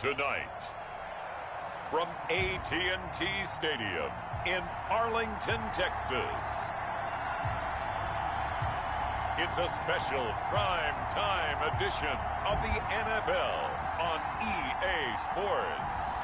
Tonight, from AT&T Stadium in Arlington, Texas, it's a special prime-time edition of the NFL on EA Sports.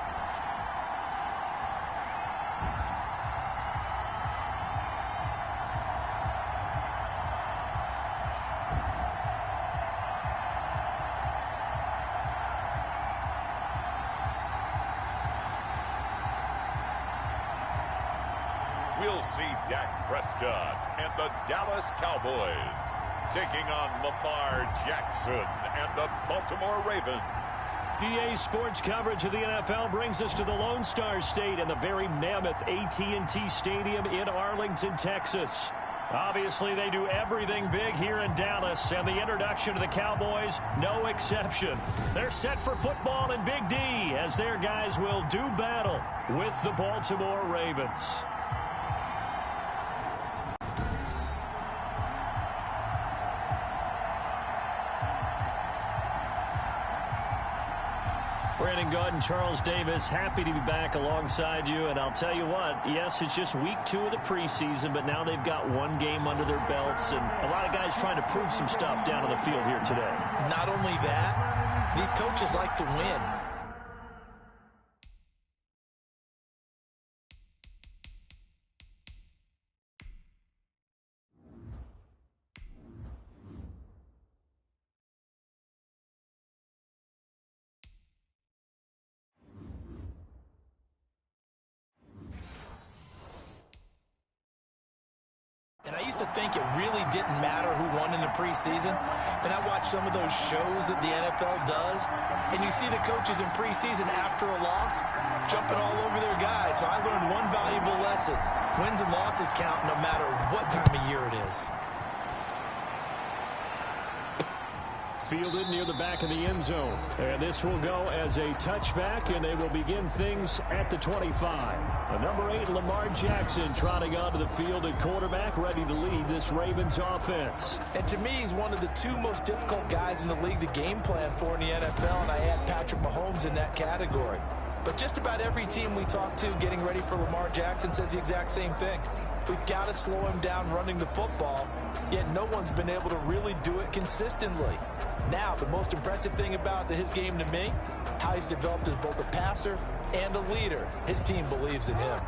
We'll see Dak Prescott and the Dallas Cowboys taking on Lamar Jackson and the Baltimore Ravens. EA Sports coverage of the NFL brings us to the Lone Star State and the very mammoth AT&T Stadium in Arlington, Texas. Obviously, they do everything big here in Dallas, and the introduction to the Cowboys, no exception. They're set for football in Big D as their guys will do battle with the Baltimore Ravens. Brandon Gaud and Charles Davis, happy to be back alongside you. And I'll tell you what, yes, it's just week 2 of the preseason, but now they've got one game under their belts. And a lot of guys trying to prove some stuff down on the field here today. Not only that, these coaches like to win. And I used to think it really didn't matter who won in the preseason. Then I watch some of those shows that the NFL does, and you see the coaches in preseason after a loss jumping all over their guys. So I learned one valuable lesson. Wins and losses count no matter what time of year it is. Fielded near the back of the end zone. And this will go as a touchback, and they will begin things at the 25. The number 8, Lamar Jackson, trotting onto the field at quarterback, ready to lead this Ravens offense. And to me, he's one of the 2 most difficult guys in the league to game plan for in the NFL, and I add Patrick Mahomes in that category. But just about every team we talk to getting ready for Lamar Jackson says the exact same thing. We've got to slow him down running the football, yet no one's been able to really do it consistently. Now, the most impressive thing about his game to me, how he's developed as both a passer and a leader. His team believes in him.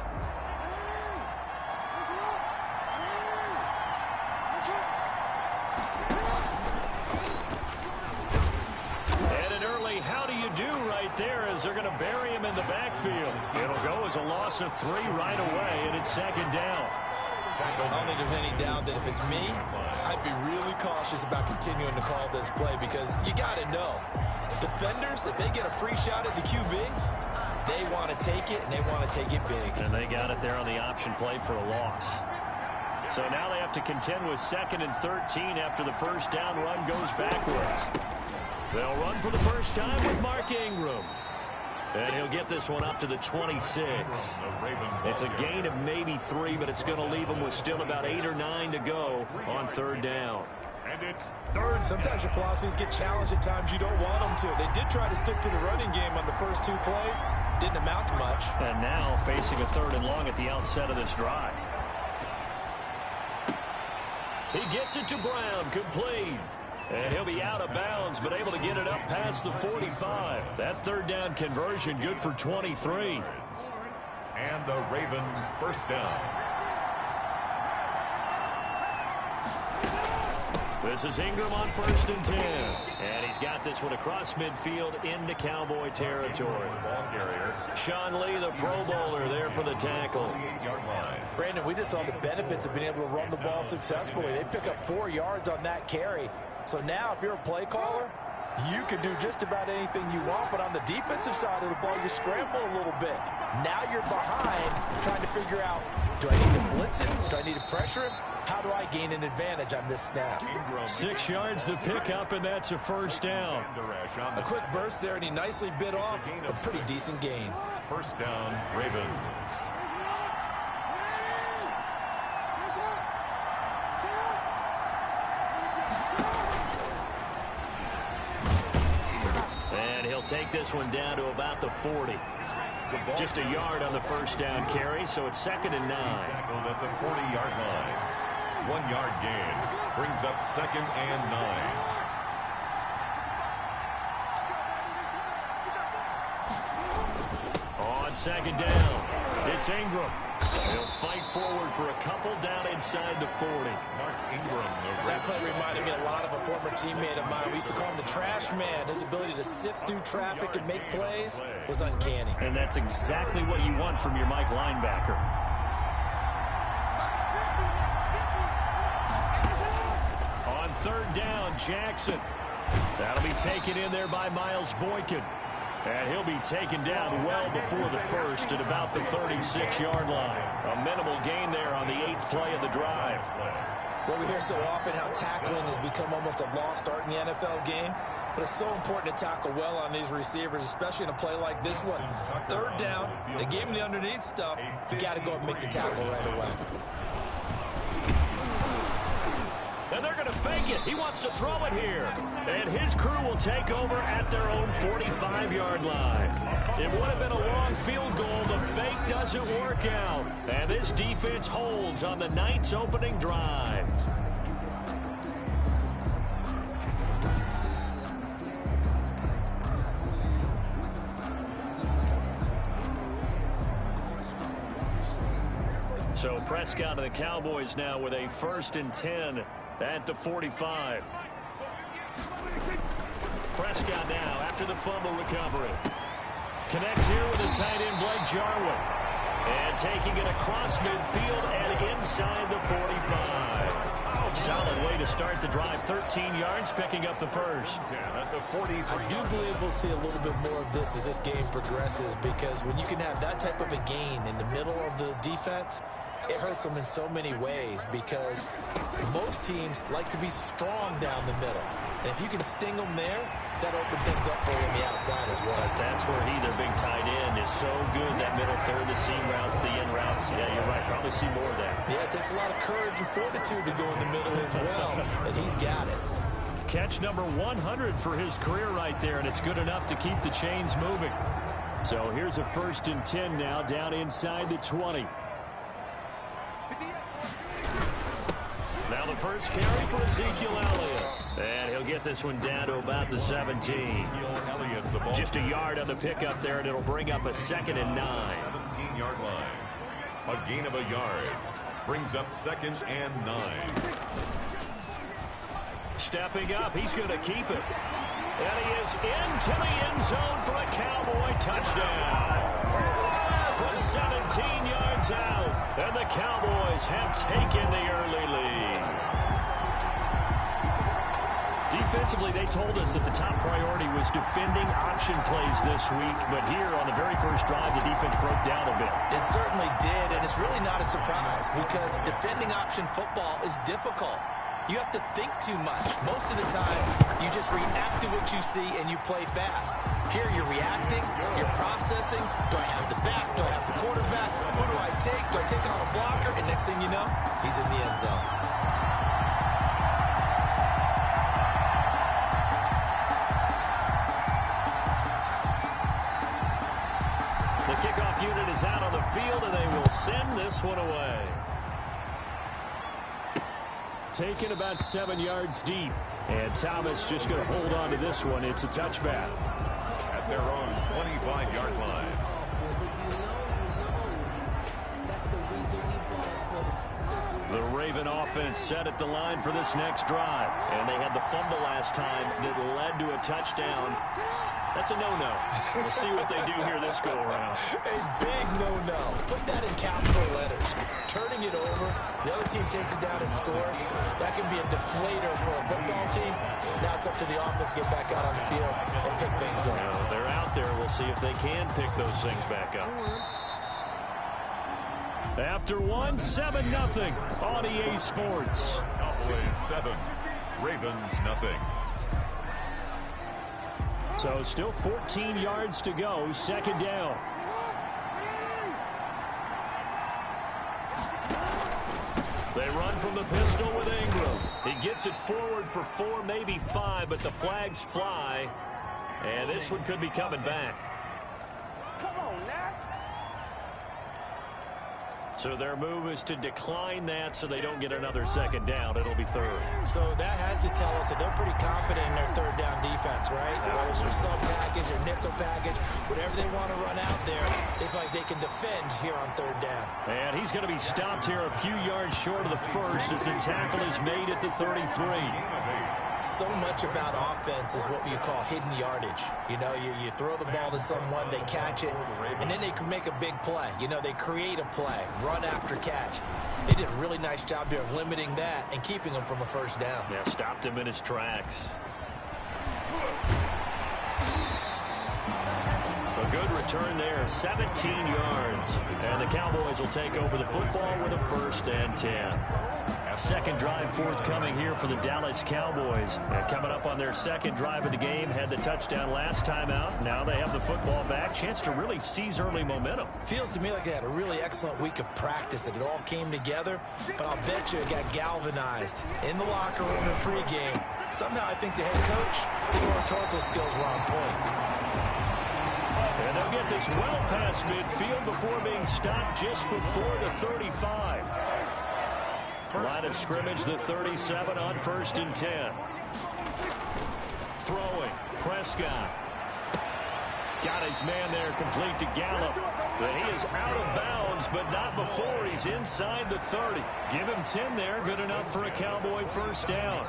And an early how do you do right there as they're going to bury him in the backfield. It'll go as a loss of 3 right away, and it's 2nd down. I don't think there's any doubt that if it's me, I'd be really cautious about continuing to call this play because you got to know, defenders, if they get a free shot at the QB, they want to take it, and they want to take it big. And they got it there on the option play for a loss. So now they have to contend with 2nd and 13 after the first down run goes backwards. They'll run for the first time with Mark Ingram. And he'll get this one up to the 26. It's a gain of maybe 3, but it's going to leave him with still about 8 or 9 to go on 3rd down. And it's 3rd. Sometimes your philosophies get challenged at times you don't want them to. They did try to stick to the running game on the first 2 plays. Didn't amount to much. And now facing a 3rd and long at the outset of this drive. He gets it to Brown, complete. And he'll be out of bounds, but able to get it up past the 45. That 3rd down conversion good for 23. And the Ravens first down. This is Ingram on 1st and 10. And he's got this one across midfield into Cowboy territory. Sean Lee, the Pro Bowler, there for the tackle. Brandon, we just saw the benefits of being able to run the ball successfully. They pick up 4 yards on that carry. So now if you're a play caller, you can do just about anything you want. But on the defensive side of the ball, you scramble a little bit. Now you're behind trying to figure out, do I need to blitz him? Do I need to pressure him? How do I gain an advantage on this snap? 6 yards the pickup, and that's a first down. A quick burst there, and he nicely bit off a pretty decent gain. First down, Ravens. they'll take this one down to about the 40. Just a yard on the first down carry, so it's 2nd and 9. Tackled at the 40-yard line. 1 yard gain brings up 2nd and 9. On 2nd down, it's Ingram. He'll fight forward for a couple down inside the 40. Mark Ingram. That play reminded me a lot of a former teammate of mine. We used to call him the trash man. His ability to sift through traffic and make plays was uncanny. And that's exactly what you want from your Mike linebacker. On 3rd down, Jackson. That'll be taken in there by Miles Boykin. And he'll be taken down well before the first at about the 36-yard line. A minimal gain there on the 8th play of the drive. Well, we hear so often how tackling has become almost a lost art in the NFL game. But it's so important to tackle well on these receivers, especially in a play like this one. 3rd down, they gave him the underneath stuff. You got to go and make the tackle right away. And they're going to fake it. He wants to throw it here. And his crew will take over at their own 45-yard line. It would have been a long field goal. The fake doesn't work out. And this defense holds on the Knights' opening drive. So Prescott and the Cowboys now with a 1st and 10 at the 45. Prescott now after the fumble recovery. Connects here with the tight end Blake Jarwin. And taking it across midfield and inside the 45. Solid way to start the drive. 13 yards, picking up the first. I do believe we'll see a little bit more of this as this game progresses, because when you can have that type of a gain in the middle of the defense, it hurts them in so many ways, because most teams like to be strong down the middle. And if you can sting them there, that opens things up for you on the outside as well. That's where their big tight end, is so good. That middle third, the seam routes, the in routes. Yeah, you're right. Probably see more of that. Yeah, it takes a lot of courage and fortitude to go in the middle as well. And he's got it. Catch number 100 for his career right there, and it's good enough to keep the chains moving. So here's a 1st and 10 now, down inside the 20. Now the first carry for Ezekiel Elliott. And he'll get this one down to about the 17. Just a yard on the pickup there, and it'll bring up a 2nd and 9. 17-yard line. A gain of a yard. Brings up 2nd and 9. Stepping up, he's going to keep it. And he is into the end zone for a Cowboy touchdown. From 17 yards out, and the Cowboys have taken the early lead. Defensively, they told us that the top priority was defending option plays this week, but here on the very first drive, the defense broke down a bit. It certainly did, and it's really not a surprise, because defending option football is difficult. You have to think too much. Most of the time, you just react to what you see and you play fast. Here, you're reacting, you're processing. Do I have the back? Do I have the quarterback? Who do I take? Do I take on a blocker? And next thing you know, he's in the end zone. The kickoff unit is out on the field, and they will send this one away. Taken about 7 yards deep. And Thomas just going to hold on to this one. It's a touchback. At their own 25-yard line. The Raven offense set at the line for this next drive. And they had the fumble last time that led to a touchdown. That's a no-no. We'll see what they do here this go-around. A big no-no. Put that in capital letters. Turning it over, the other team takes it down and scores. That can be a deflator for a football team. Now it's up to the offense to get back out on the field and pick things up. Well, they're out there. We'll see if they can pick those things back up. After one, 7-0 on EA Sports. Cowboys 7, Ravens nothing. So still 14 yards to go, 2nd down. They run from the pistol with Ingram. He gets it forward for 4, maybe 5, but the flags fly. And this one could be coming back. Come on, now. So their move is to decline that so they don't get another second down. It'll be third. So that has to tell us that they're pretty confident in their third down defense, right? Whether it's their sub package or nickel package, whatever they want to run out there, they feel like they can defend here on third down. And he's going to be stopped here a few yards short of the first as the tackle is made at the 33. So much about offense is what you call hidden yardage. You know, you throw the ball to someone, they catch it, and then they can make a big play. You know, they create a play, run after catch. They did a really nice job here of limiting that and keeping him from a first down. Yeah, stopped him in his tracks. A good return there, 17 yards. And the Cowboys will take over the football with a 1st and 10. Second drive forthcoming here for the Dallas Cowboys. And coming up on their second drive of the game, had the touchdown last time out. Now they have the football back. Chance to really seize early momentum. Feels to me like they had a really excellent week of practice, that it all came together. But I'll bet you it got galvanized in the locker room in pregame. Somehow I think the head coach, his rhetorical skills were on point. And they'll get this well past midfield before being stopped just before the 35. Line of scrimmage, the 37 on 1st and 10. Throwing, Prescott. Got his man there complete to Gallup. But he is out of bounds, but not before he's inside the 30. Give him 10 there, good enough for a Cowboy first down.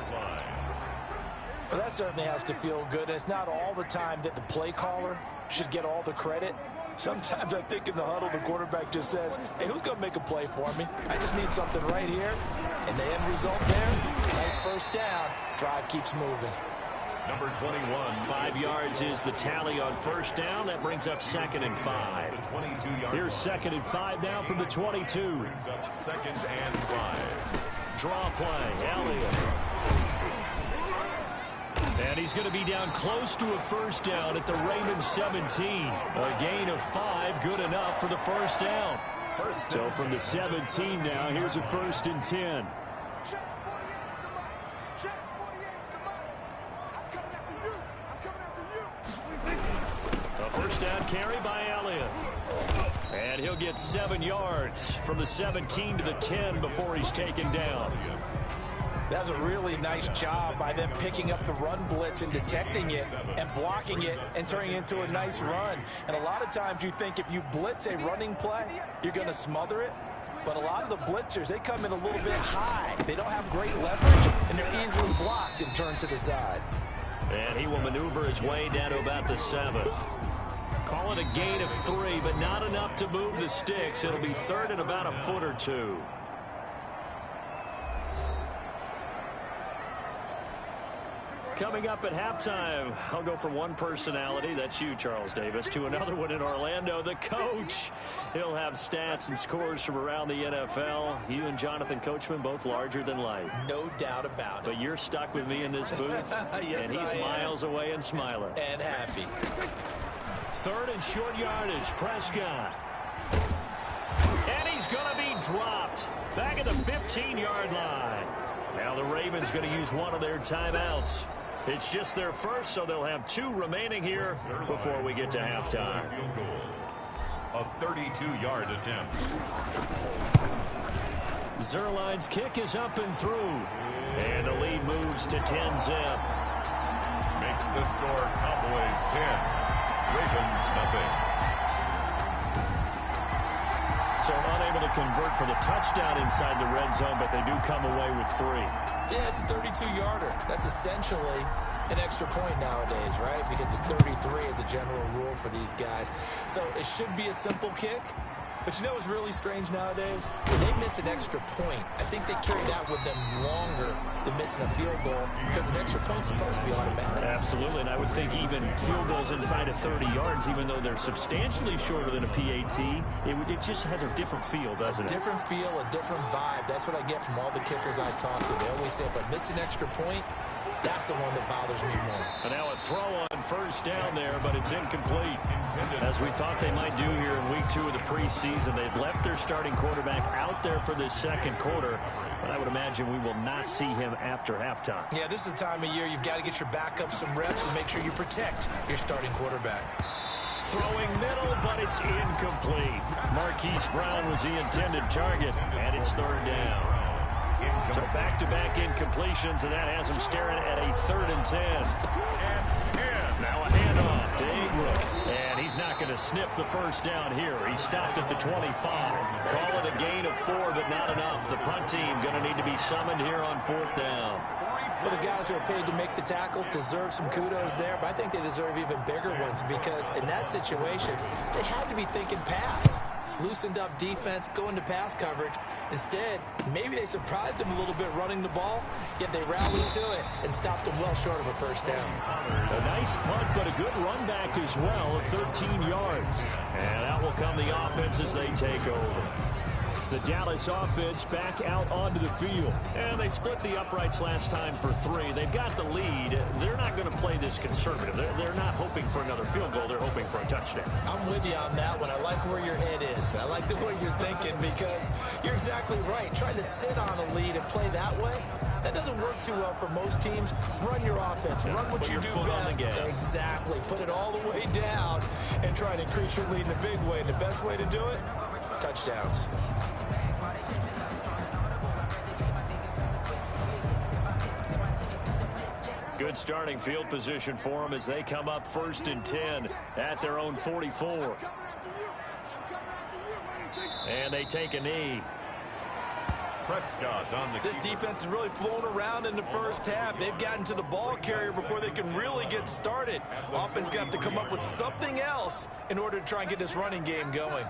Well, that certainly has to feel good. And it's not all the time that the play caller should get all the credit. Sometimes I think in the huddle, the quarterback just says, hey, who's going to make a play for me? I just need something right here. And the end result there, nice first down. Drive keeps moving. Number 21. 5 yards is the tally on first down. That brings up 2nd and 5. Here's 2nd and 5 now from the 22. Brings up 2nd and 5. Draw play, Elliott. And he's going to be down close to a first down at the Ravens 17. A gain of 5, good enough for the first down. So from the 17 now, here's a 1st and 10. A first down carry by Elliott. And he'll get 7 yards from the 17 to the 10 before he's taken down. That was a really nice job by them picking up the run blitz and detecting it and blocking it and turning it into a nice run. And a lot of times you think if you blitz a running play, you're going to smother it. But a lot of the blitzers, they come in a little bit high. They don't have great leverage, and they're easily blocked and turned to the side. And he will maneuver his way down to about the 7. Call it a gain of 3, but not enough to move the sticks. It'll be 3rd and about a foot or 2. Coming up at halftime, I'll go from one personality, that's you, Charles Davis, to another one in Orlando, the coach. He'll have stats and scores from around the NFL. You and Jonathan Coachman, both larger than life. No doubt about it. But you're stuck with me in this booth, yes, and he's miles away and smiling. And happy. 3rd and short yardage, Prescott. And he's going to be dropped back at the 15-yard line. Now the Ravens going to use one of their timeouts. It's just their first, so they'll have 2 remaining here before we get to halftime. A 32-yard attempt. Zerline's kick is up and through. And the lead moves to 10-zip. Makes the score Cowboys 10. Ravens nothing. So unable to convert for the touchdown inside the red zone, but they do come away with 3. Yeah, it's a 32-yarder. That's essentially an extra point nowadays, right? Because it's 33 as a general rule for these guys. So it should be a simple kick. But you know what's really strange nowadays? When they miss an extra point, I think they carry that with them longer than missing a field goal because an extra point's supposed to be automatic. Absolutely, and I would think even field goals inside of 30 yards, even though they're substantially shorter than a PAT, it just has a different feel, doesn't it? A different feel, a different vibe. That's what I get from all the kickers I talk to. They always say if I miss an extra point, that's the one that bothers me more. And now a throw on first down there, but it's incomplete. As we thought they might do here in week 2 of the preseason, they've left their starting quarterback out there for this second quarter, but I would imagine we will not see him after halftime. Yeah, this is the time of year you've got to get your backup some reps and make sure you protect your starting quarterback. Throwing middle, but it's incomplete. Marquise Brown was the intended target, and it's third down. So back-to-back incompletions, and that has him staring at a 3rd and 10. Now a handoff to Ingram, and he's not going to sniff the first down here. He stopped at the 25. Call it a gain of 4, but not enough. The punt team going to need to be summoned here on 4th down. Well, the guys who are paid to make the tackles deserve some kudos there, but I think they deserve even bigger ones because in that situation, they had to be thinking pass. Loosened up defense, going to pass coverage. Instead, maybe they surprised him a little bit running the ball, yet they rallied to it and stopped him well short of a first down. A nice punt, but a good run back as well of 13 yards. And out will come the offense as they take over. The Dallas offense back out onto the field. And they split the uprights last time for 3. They've got the lead. They're not going to play this conservative. They're not hoping for another field goal. They're hoping for a touchdown. I'm with you on that one. I like where your head is. I like the way you're thinking because you're exactly right. Trying to sit on a lead and play that way, that doesn't work too well for most teams. Run your offense. Run what you do best. Exactly. Put it all the way down and try to increase your lead in a big way. And the best way to do it, touchdowns. Good starting field position for them as they come up 1st and 10 at their own 44. And they take a knee. Prescott on the This defense has really flown around in the first half. They've gotten to the ball carrier before they can really get started. Offense got to come up with something else in order to try and get this running game going.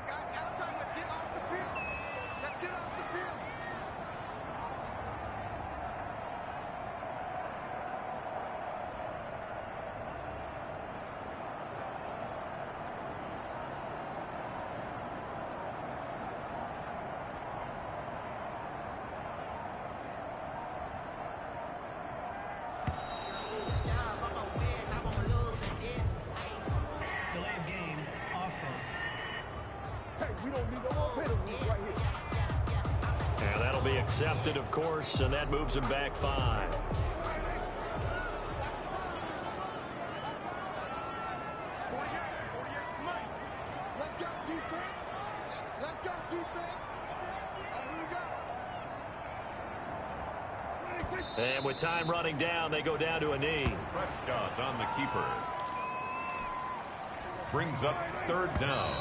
And that'll be accepted, of course, and that moves him back 5. And with time running down, they go down to a knee. Prescott on the keeper. Brings up 3rd down.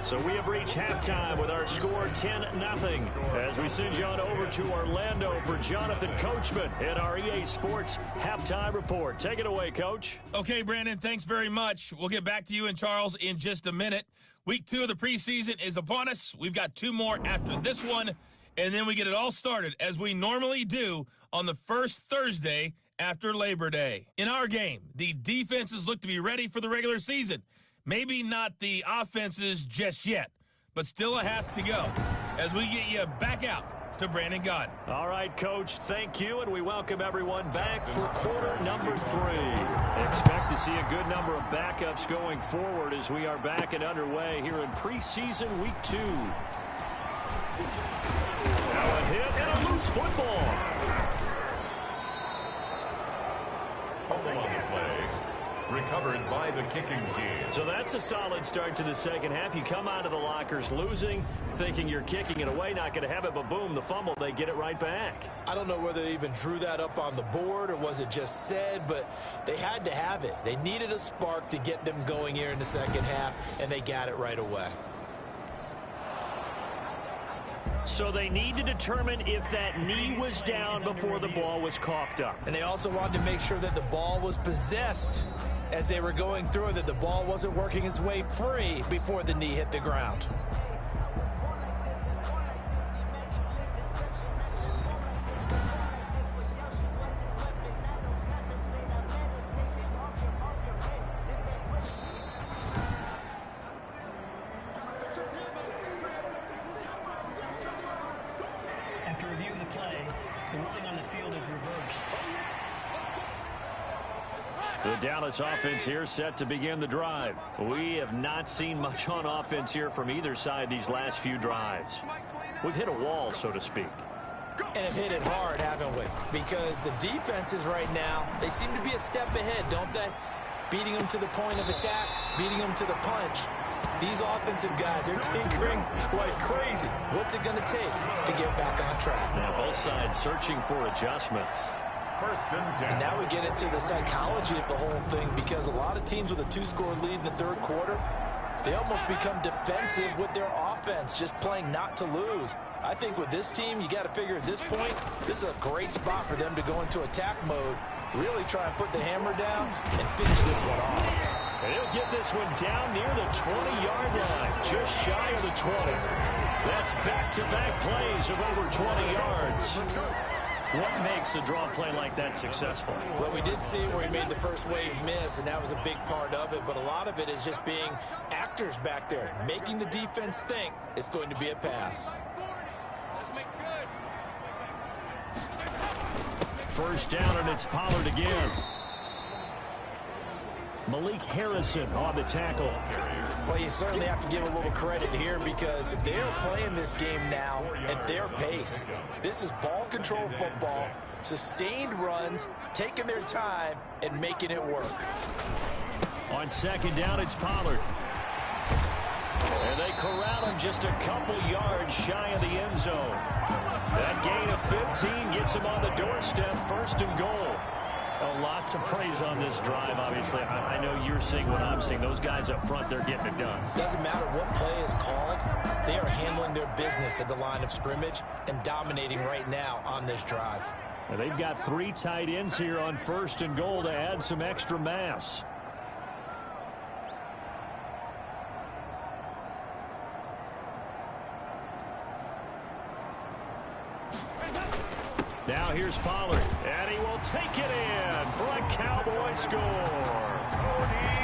So we have reached halftime with our score 10-0. As we send you on over to Orlando for Jonathan Coachman in our EA Sports Halftime Report. Take it away, Coach. Okay, Brandon, thanks very much. We'll get back to you and Charles in just a minute. Week 2 of the preseason is upon us. We've got 2 more after this one, and then we get it all started, as we normally do, on the first Thursday after Labor Day. In our game, the defenses look to be ready for the regular season. Maybe not the offenses just yet, but still a half to go as we get you back out to Brandon Gaudin. All right, Coach, thank you, and we welcome everyone back for quarter number 3. Expect to see a good number of backups going forward as we are back and underway here in preseason week 2. Now a hit and a loose football. Recovered by the kicking team. So that's a solid start to the second half. You come out of the lockers losing, thinking you're kicking it away, not going to have it, but boom, the fumble, they get it right back. I don't know whether they even drew that up on the board or was it just said, but they had to have it. They needed a spark to get them going here in the second half, and they got it right away. So they need to determine if that knee was down before the ball was coughed up. And they also wanted to make sure that the ball was possessed as they were going through it, that the ball wasn't working its way free before the knee hit the ground. After review of the play, the ruling on the field is reversed. The Dallas offense here set to begin the drive. We have not seen much on offense here from either side these last few drives. We've hit a wall, so to speak. And have hit it hard, haven't we? Because the defenses right now, they seem to be a step ahead, don't they? Beating them to the point of attack, beating them to the punch. These offensive guys, they're tinkering like crazy. What's it going to take to get back on track? Now both sides searching for adjustments. And now we get into the psychology of the whole thing, because a lot of teams with a 2-score lead in the third quarter, they almost become defensive with their offense, just playing not to lose. I think with this team, you got to figure at this point, this is a great spot for them to go into attack mode, really try and put the hammer down and finish this one off. And he'll get this one down near the 20-yard line, just shy of the 20. That's back-to-back plays of over 20 yards. What makes a draw play like that successful? Well, we did see where he made the first wave miss, and that was a big part of it. But a lot of it is just being actors back there, making the defense think it's going to be a pass. First down, and it's Pollard again. Malik Harrison on the tackle. Well, you certainly have to give a little credit here, because they're playing this game now at their pace. This is ball control football, sustained runs, taking their time and making it work. On second down, it's Pollard. And they corral him just a couple yards shy of the end zone. That gain of 15 gets him on the doorstep, first and goal. A lot to praise on this drive, obviously. I know you're seeing what I'm seeing. Those guys up front, they're getting it done. Doesn't matter what play is called. They are handling their business at the line of scrimmage and dominating right now on this drive. And they've got 3 tight ends here on first and goal to add some extra mass. Now here's Pollard, and he will take it in for a Cowboy score.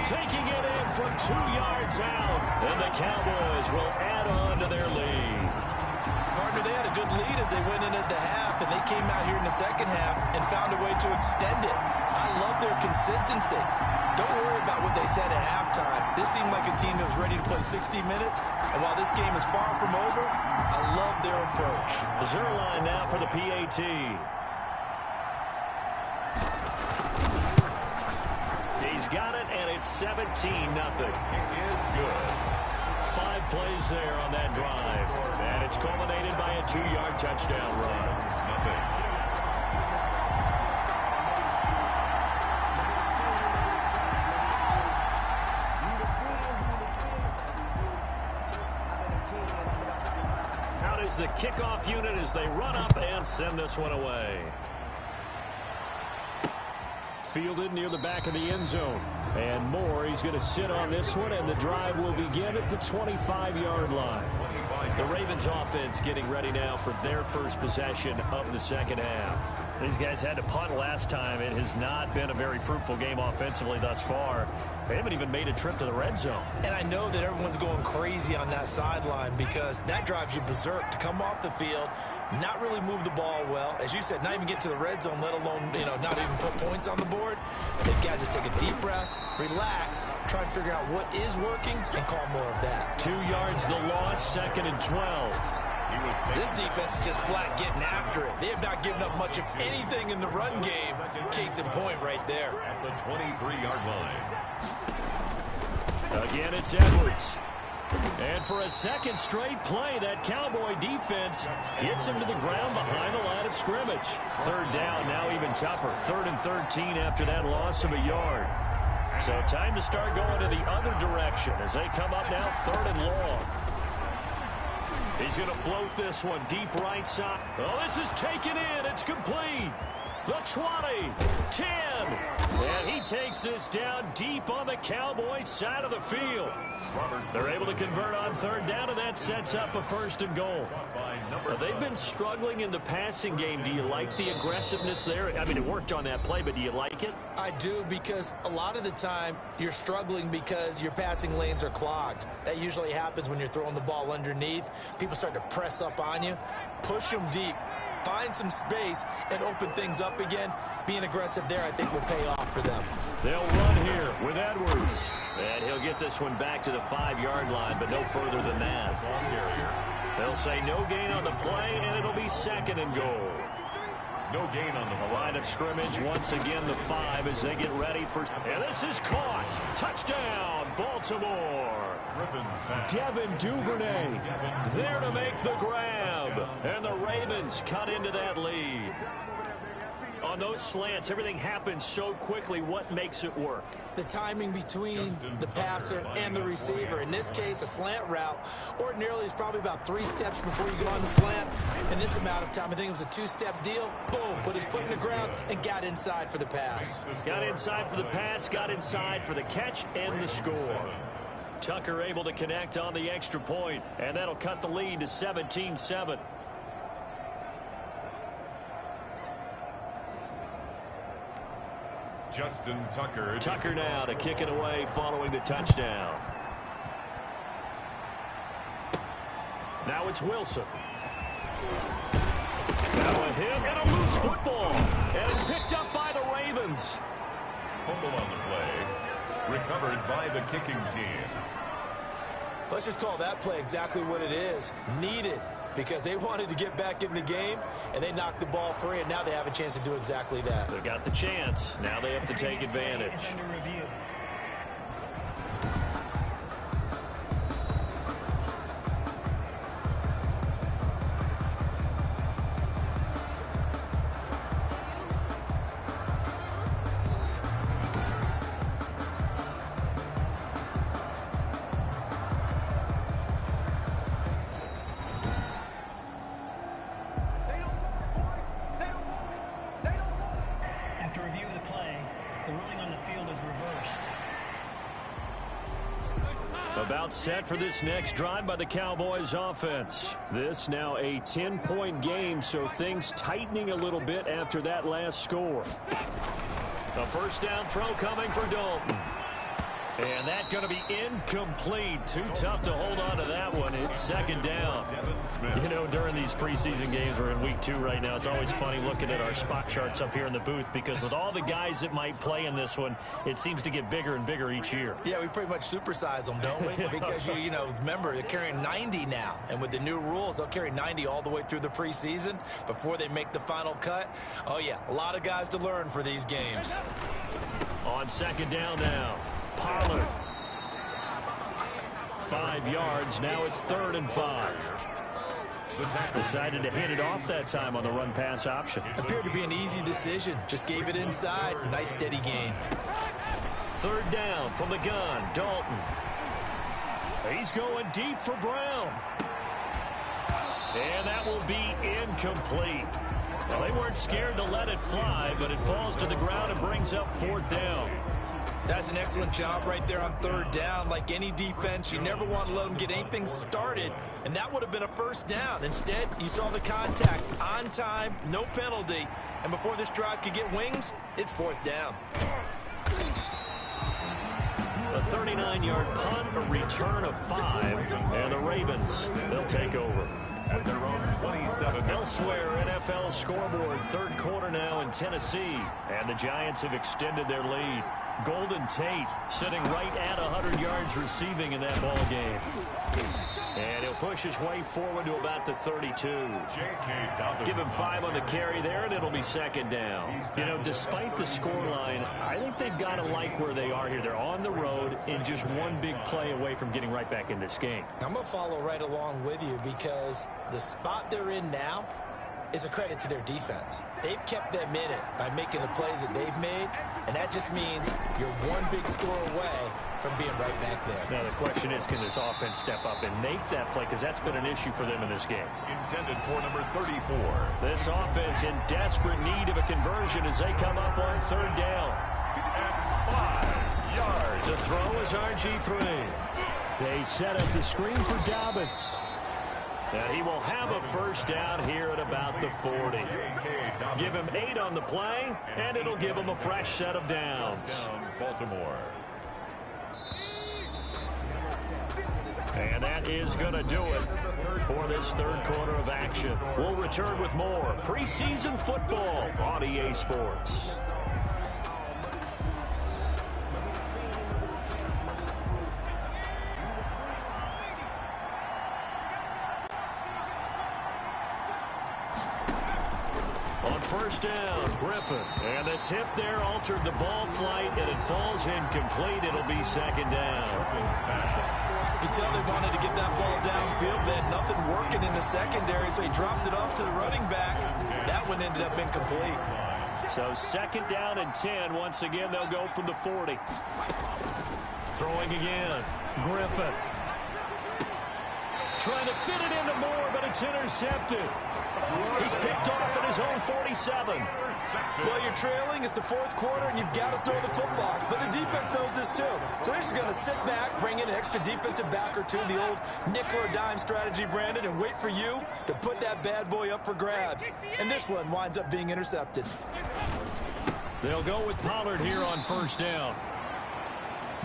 Taking it in from 2 yards out, and the Cowboys will add on to their lead. Partner, they had a good lead as they went in at the half, and they came out here in the second half and found a way to extend it. I love their consistency. Don't worry about what they said at halftime. This seemed like a team that was ready to play 60 minutes, and while this game is far from over, I love their approach. Zerline now for the PAT. He's got it, and it's 17-0. It is good. 5 plays there on that drive, and it's culminated by a 2-yard touchdown run. The kickoff unit as they run up and send this one away. Fielded near the back of the end zone. And Moore, he's going to sit on this one, and the drive will begin at the 25-yard line. The Ravens offense getting ready now for their first possession of the second half. These guys had to punt last time. It has not been a very fruitful game offensively thus far. They haven't even made a trip to the red zone. And I know that everyone's going crazy on that sideline, because that drives you berserk to come off the field, not really move the ball well. As you said, not even get to the red zone, let alone, not even put points on the board. They've got to just take a deep breath, relax, try to figure out what is working, and call more of that. 2 yards the loss, 2nd and 12. This defense is just flat getting after it. They have not given up much of anything in the run game. Case in point right there. At the 23-yard line. Again, it's Edwards. And for a second straight play, that Cowboy defense gets him to the ground behind the line of scrimmage. Third down, now even tougher. 3rd and 13 after that loss of a yard. So time to start going in the other direction as they come up now 3rd and long. He's going to float this one deep right side. Oh, this is taken in. It's complete. The 20, 10. And he takes this down deep on the Cowboys side of the field. They're able to convert on 3rd down, and that sets up a 1st and goal. They've been struggling in the passing game. Do you like the aggressiveness there? I mean, it worked on that play, but do you like it? I do, because a lot of the time you're struggling because your passing lanes are clogged. That usually happens when you're throwing the ball underneath. People start to press up on you. Push them deep. find some space and open things up again. Being aggressive there, I think, will pay off for them. They'll run here with Edwards. And he'll get this one back to the 5-yard line, but no further than that. They'll say no gain on the play, and it'll be 2nd and goal. No gain on the line of scrimmage. Once again, the 5 as they get ready for... And this is caught. Touchdown, Baltimore. Devin Duvernay there to make the grab. And the Ravens cut into that lead. On those slants, everything happens so quickly. What makes it work? The timing between the passer and the receiver. In this case, a slant route ordinarily is probably about 3 steps before you go on the slant. In this amount of time, I think it was a 2-step deal. Boom, put his foot in the ground and got inside for the pass. Got inside for the pass, got inside for the catch and the score. Tucker able to connect on the extra point, and that'll cut the lead to 17-7. Justin Tucker. Tucker now to kick it away following the touchdown. Now it's Wilson. Now a hit and a loose football. And it's picked up by the Ravens. Fumble on the play. Recovered by the kicking team. Let's just call that play exactly what it is. Needed. Because they wanted to get back in the game, and they knocked the ball free, and now they have a chance to do exactly that. They've got the chance. Now they have to take advantage. After review of the play, the ruling on the field is reversed. About set for this next drive by the Cowboys offense. This now a 10-point game, so things tightening a little bit after that last score. A first down throw coming for Dalton. And that's going to be incomplete. Too tough to hold on to that one. It's 2nd down. You know, during these preseason games, we're in week 2 right now. It's always funny looking at our spot charts up here in the booth because with all the guys that might play in this one, it seems to get bigger and bigger each year. Yeah, we pretty much supersize them, don't we? Because, you know, remember, they're carrying 90 now. And with the new rules, they'll carry 90 all the way through the preseason before they make the final cut. Oh, yeah, a lot of guys to learn for these games. On 2nd down now. Pollard. 5 yards. Now it's 3rd and 5. Decided to hand it off that time on the run-pass option. Appeared to be an easy decision. Just gave it inside. Nice steady gain. 3rd down from the gun. Dalton. He's going deep for Brown. And that will be incomplete. Well, they weren't scared to let it fly, but it falls to the ground and brings up 4th down. That's an excellent job right there on 3rd down. Like any defense, you never want to let them get anything started, and that would have been a first down. Instead, you saw the contact on time, no penalty, and before this drive could get wings, it's 4th down. A 39-yard punt, a return of 5, and the Ravens, they'll take over. At their own 27. Elsewhere, NFL scoreboard, 3rd quarter now in Tennessee, and the Giants have extended their lead. Golden Tate sitting right at 100 yards receiving in that ball game. And he'll push his way forward to about the 32. Give him 5 on the carry there, and it'll be 2nd down. You know, despite the scoreline, I think they've got to like where they are here. They're on the road and just one big play away from getting right back in this game. I'm going to follow right along with you because the spot they're in now is a credit to their defense. They've kept them in it by making the plays that they've made, and that just means you're one big score away from being right back there. Now the question is, can this offense step up and make that play? Because that's been an issue for them in this game. Intended for number 34. This offense in desperate need of a conversion as they come up on 3rd down. At 5 yards. To throw is RG3. They set up the screen for Dobbins. And he will have a first down here at about the 40. Give him 8 on the play, and it'll give him a fresh set of downs. Baltimore. And that is going to do it for this third quarter of action. We'll return with more preseason football on EA Sports. On first down, Griffin. And the tip there altered the ball flight, and it falls incomplete. It'll be second down. You can tell they wanted to get that ball downfield. They had nothing working in the secondary, so he dropped it off to the running back. That one ended up incomplete. So second down and 10. Once again, they'll go from the 40. Throwing again. Griffin. Trying to fit it into Moore, but it's intercepted. He's picked off at his own 47. Well, you're trailing. It's the fourth quarter, and you've got to throw the football. But the defense knows this, too. So they're just going to sit back, bring in an extra defensive back or two, the old nickel or dime strategy, Brandon, and wait for you to put that bad boy up for grabs. And this one winds up being intercepted. They'll go with Pollard here on first down.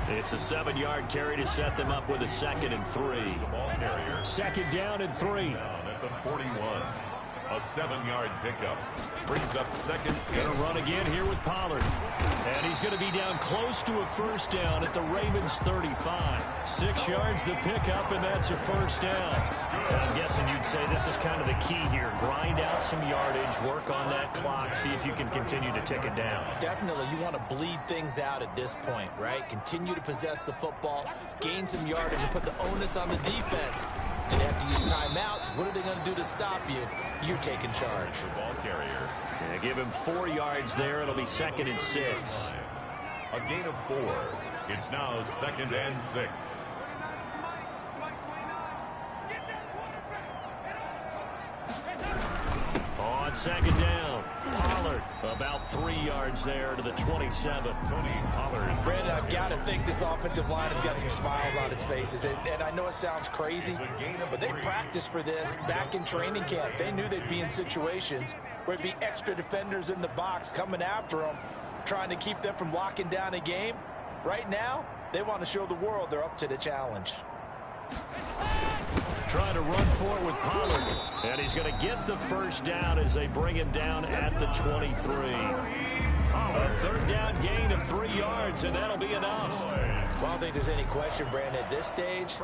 It's a 7-yard carry to set them up with a 2nd and 3. Second down and 3. At the 41. A 7-yard pickup. Brings up second. Going to run again here with Pollard. And he's going to be down close to a first down at the Ravens 35. 6 yards the pickup, and that's a first down. And I'm guessing you'd say this is kind of the key here. Grind out some yardage, work on that clock, see if you can continue to tick it down. Definitely, you want to bleed things out at this point, right? Continue to possess the football, gain some yardage, and put the onus on the defense. Do they have to use timeouts? What are they going to do to stop you? You're taking charge. The ball carrier. Yeah, give him 4 yards there. It'll be 2nd and 6. A gain of 4. It's now 2nd and 6. On second down, Pollard about 3 yards there to the 27. Tony Pollard. Brandon, I've got to think this offensive line has got some smiles on its faces. And I know it sounds crazy, but they practiced for this back in training camp. They knew they'd be in situations where it'd be extra defenders in the box coming after them, trying to keep them from locking down a game. Right now, they want to show the world they're up to the challenge. Trying to run for it with Pollard. And he's going to get the first down as they bring him down at the 23. A third down gain of 3 yards, and that'll be enough. Well, I don't think there's any question, Brandon, at this stage,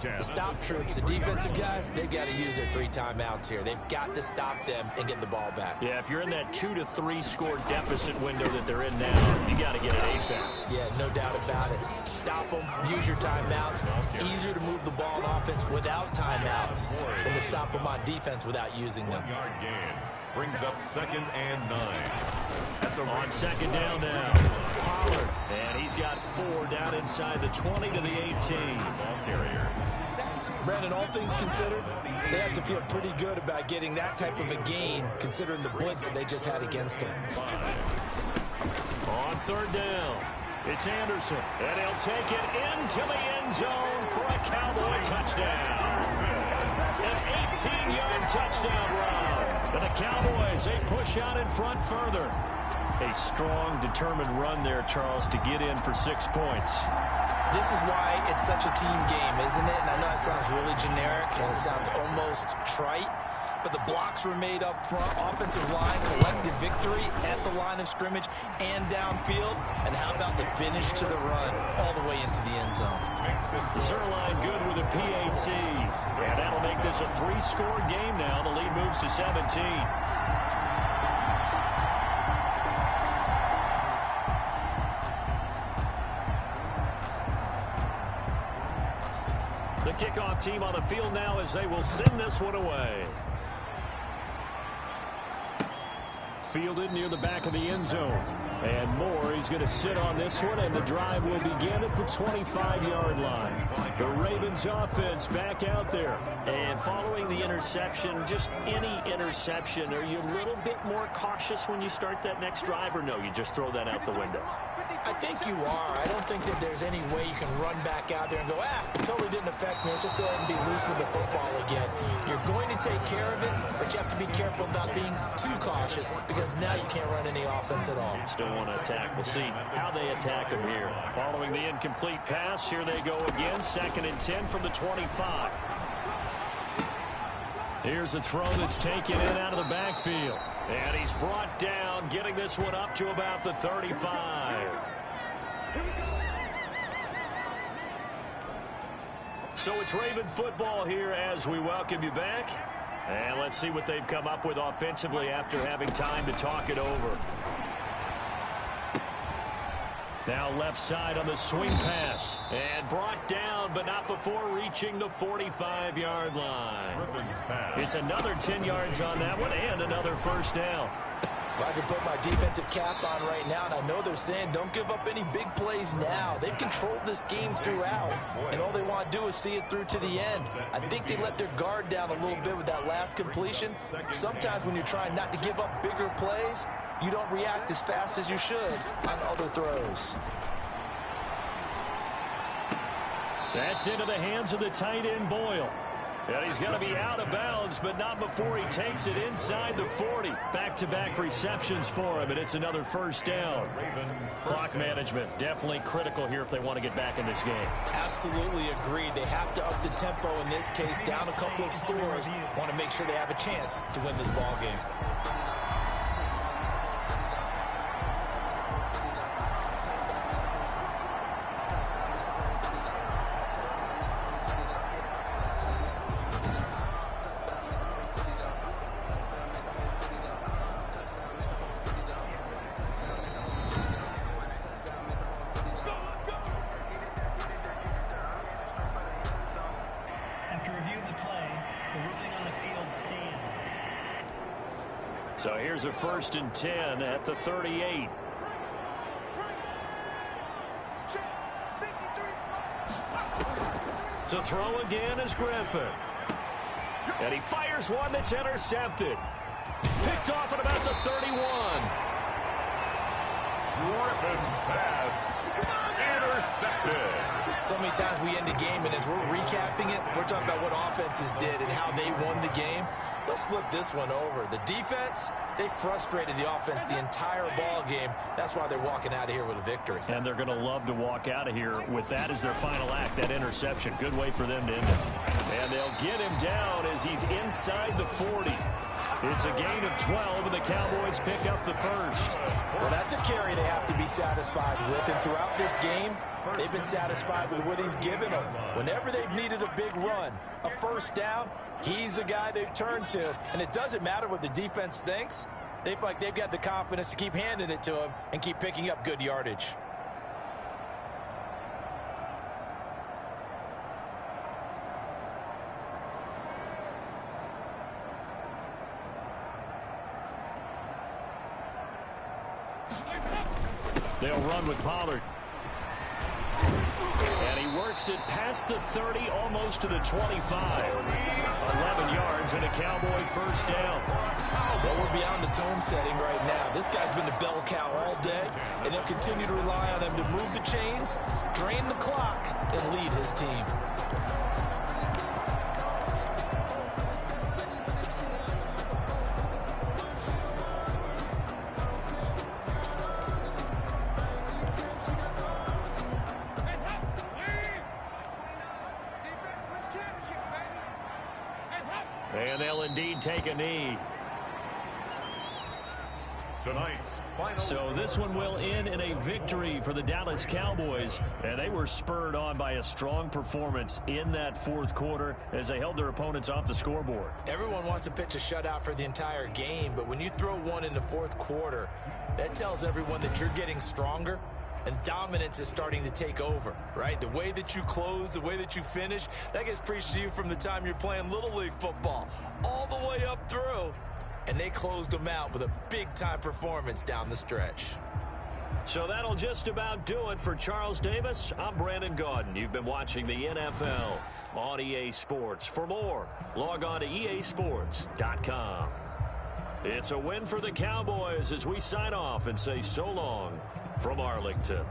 the stop troops, the defensive guys, they've got to use their 3 timeouts here. They've got to stop them and get the ball back. Yeah, if you're in that 2 to 3 score deficit window that they're in now, you got to get it ASAP. Yeah, no doubt about it. Stop them, use your timeouts. Easier to move the ball on offense without timeouts than to stop them on defense without using them. 1-yard gain. Brings up 2nd and 9. On second down now, Pollard. And he's got 4 down inside the 20 to the 18. Ball carrier. Brandon, all things considered, they have to feel pretty good about getting that type of a gain, considering the blitz that they just had against them. On third down, it's Anderson. And he'll take it into the end zone for a Cowboy touchdown. An 18-yard touchdown run. And the Cowboys, they push out in front further. A strong, determined run there, Charles, to get in for 6 points. This is why it's such a team game, isn't it? And I know it sounds really generic and it sounds almost trite, but the blocks were made up front, offensive line, collective victory at the line of scrimmage and downfield. And how about the finish to the run all the way into the end zone? Zerline good with a PAT. And that'll make this a 3-score game now. The lead moves to 17. The kickoff team on the field now as they will send this one away. Fielded near the back of the end zone. And Moore, he's going to sit on this one, and the drive will begin at the 25-yard line. The Ravens offense back out there. And following the interception, just any interception, are you a little bit more cautious when you start that next drive, or no, you just throw that out the window? I I think you are. I don't think that there's any way you can run back out there and go, it totally didn't affect me. Let's just go ahead and be loose with the football again. You're going to take care of it, but you have to be careful about being too cautious because now you can't run any offense at all. Still want to attack. We'll see how they attack them here. Following the incomplete pass, here they go again. 2nd and 10 from the 25. Here's a throw that's taken in out of the backfield. And he's brought down, getting this one up to about the 35. So it's Raven football here as we welcome you back. And let's see what they've come up with offensively after having time to talk it over. Now left side on the swing pass. And brought down, but not before reaching the 45-yard line. It's another 10 yards on that one and another first down. Well, I can put my defensive cap on right now, and I know they're saying don't give up any big plays now. They've controlled this game throughout, and all they want to do is see it through to the end. I think they let their guard down a little bit with that last completion. Sometimes when you're trying not to give up bigger plays, you don't react as fast as you should on other throws. That's into the hands of the tight end, Boyle. And he's going to be out of bounds, but not before he takes it inside the 40. Back-to-back receptions for him, and it's another first down. Clock management, definitely critical here if they want to get back in this game. Absolutely agreed. They have to up the tempo in this case, down a couple of scores. Want to make sure they have a chance to win this ball game. So here's a 1st and 10 at the 38. To throw again is Griffin. And he fires one that's intercepted. Picked off at about the 31. Griffin's pass intercepted. So many times we end a game, and as we're recapping it, we're talking about what offenses did and how they won the game. Let's flip this one over. The defense, they frustrated the offense the entire ball game. That's why they're walking out of here with a victory. And they're going to love to walk out of here with that as their final act, that interception. Good way for them to end it. And they'll get him down as he's inside the 40. It's a gain of 12, and the Cowboys pick up the first. Well, that's a carry they have to be satisfied with. And throughout this game, they've been satisfied with what he's given them. Whenever they've needed a big run, a first down, he's the guy they've turned to. And it doesn't matter what the defense thinks. They feel like they've got the confidence to keep handing it to him and keep picking up good yardage. They'll run with Pollard. And he works it past the 30, almost to the 25. 11 yards and a Cowboy first down. Well, we're beyond the tone setting right now. This guy's been the bell cow all day, and they'll continue to rely on him to move the chains, drain the clock, and lead his team. And they'll indeed take a knee. Tonight's final. So this one will end in a victory for the Dallas Cowboys. And they were spurred on by a strong performance in that fourth quarter as they held their opponents off the scoreboard. Everyone wants to pitch a shutout for the entire game, but when you throw one in the fourth quarter, that tells everyone that you're getting stronger and dominance is starting to take over, right? The way that you close, the way that you finish, that gets preached to you from the time you're playing Little League football all the way up through. And they closed them out with a big-time performance down the stretch. So that'll just about do it for Charles Davis. I'm Brandon Gaudin. You've been watching the NFL on EA Sports. For more, log on to easports.com. It's a win for the Cowboys as we sign off and say so long from Arlington.